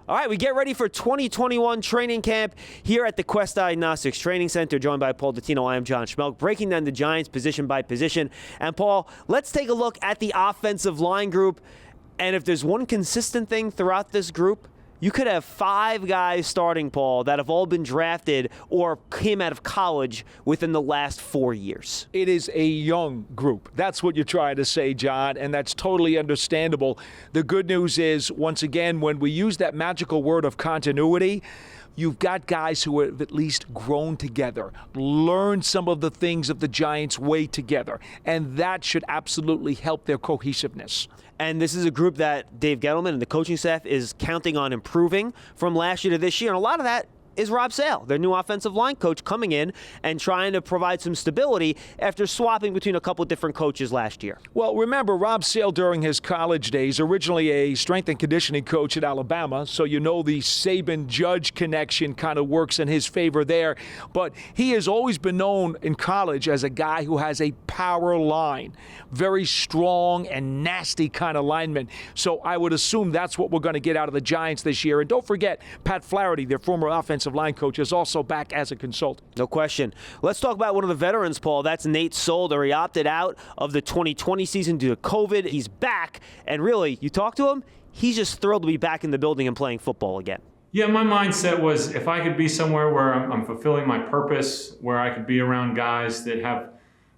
All right, we get ready for 2021 training camp here at the Quest Diagnostics Training Center, joined by Paul Dottino. I am John Schmeelk, breaking down the Giants position by position. And Paul, let's take a look at the offensive line group. And if there's one consistent thing throughout this group, you could have 5 guys starting, Paul, that have all been drafted or came out of college within the last 4 years. It is a young group. That's what you're trying to say, John, and that's totally understandable. The good news is, once again, when we use that magical word of continuity, you've got guys who have at least grown together, learned some of the things of the Giants' way together, and that should absolutely help their cohesiveness. And this is a group that Dave Gettleman and the coaching staff is counting on improving from last year to this year. And a lot of that is Rob Sale, their new offensive line coach, coming in and trying to provide some stability after swapping between a couple different coaches last year. Well, remember, Rob Sale during his college days, originally a strength and conditioning coach at Alabama, so you know the Saban-Judge connection kind of works in his favor there. But he has always been known in college as a guy who has a power line, very strong and nasty kind of lineman. So I would assume that's what we're going to get out of the Giants this year. And don't forget, Pat Flaherty, their former offensive line coach, is also back as a consultant. No question. Let's talk about one of the veterans, Paul. That's Nate Solder. He opted out of the 2020 season due to COVID. He's back, and really, you talk to him, he's just thrilled to be back in the building and playing football again. Yeah, my mindset was if I could be somewhere where I'm fulfilling my purpose, where I could be around guys that have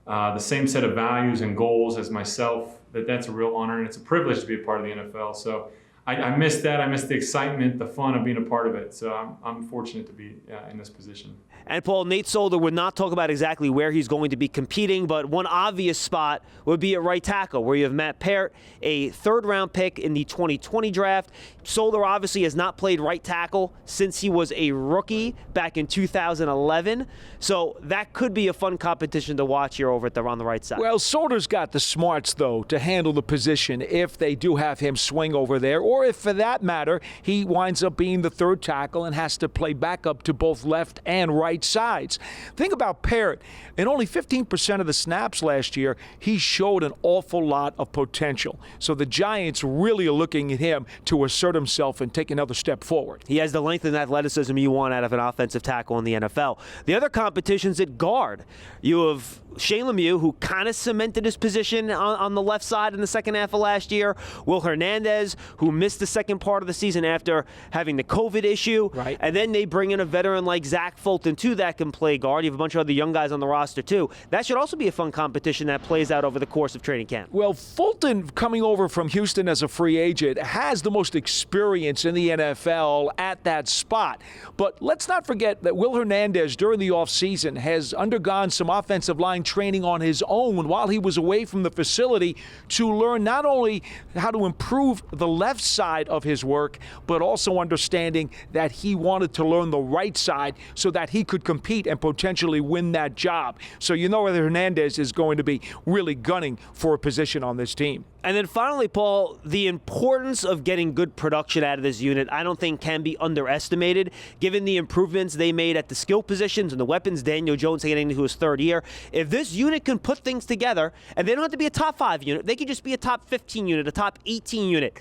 the same set of values and goals as myself, that's a real honor, and it's a privilege to be a part of the NFL. So I missed that. I missed the excitement, the fun of being a part of it. So I'm fortunate to be in this position. And, Paul, Nate Solder would not talk about exactly where he's going to be competing, but one obvious spot would be at right tackle, where you have Matt Peart, a third-round pick in the 2020 draft. Solder obviously has not played right tackle since he was a rookie back in 2011. So that could be a fun competition to watch here over on the right side. Well, Solder's got the smarts, though, to handle the position if they do have him swing over there, or if, for that matter, he winds up being the third tackle and has to play backup to both left and right sides. Think about Peart. In only 15% of the snaps last year, he showed an awful lot of potential. So the Giants really are looking at him to assert himself and take another step forward. He has the length and athleticism you want out of an offensive tackle in the NFL. The other competition's at guard. You have Shane Lemieux, who kind of cemented his position on the left side in the second half of last year. Will Hernandez, who missed the second part of the season after having the COVID issue. Right. And then they bring in a veteran like Zach Fulton, too, that can play guard. You have a bunch of other young guys on the roster, too. That should also be a fun competition that plays out over the course of training camp. Well, Fulton, coming over from Houston as a free agent, has the most experience in the NFL at that spot. But let's not forget that Will Hernandez, during the offseason, has undergone some offensive line training on his own while he was away from the facility to learn not only how to improve the left side of his work, but also understanding that he wanted to learn the right side so that he could compete and potentially win that job. So you know that Hernandez is going to be really gunning for a position on this team. And then finally, Paul, the importance of getting good production out of this unit, I don't think can be underestimated, given the improvements they made at the skill positions and the weapons. Daniel Jones getting into his third year. If this unit can put things together, and they don't have to be a top 5 unit, they could just be a top 15 unit, a top 18 unit.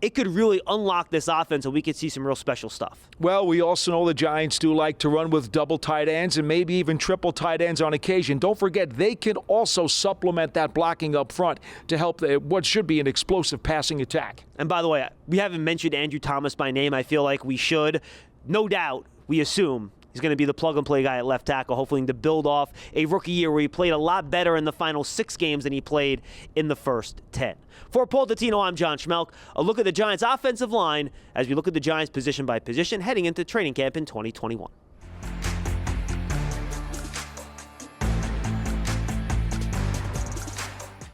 It could really unlock this offense and we could see some real special stuff. Well, we also know the Giants do like to run with double tight ends and maybe even triple tight ends on occasion. Don't forget, they can also supplement that blocking up front to help what should be an explosive passing attack. And by the way, we haven't mentioned Andrew Thomas by name. I feel like we should. No doubt, we assume he's going to be the plug-and-play guy at left tackle, hopefully to build off a rookie year where he played a lot better in the final 6 games than he played in the first 10. For Paul Dottino, I'm John Schmeelk. A look at the Giants' offensive line as we look at the Giants position by position heading into training camp in 2021.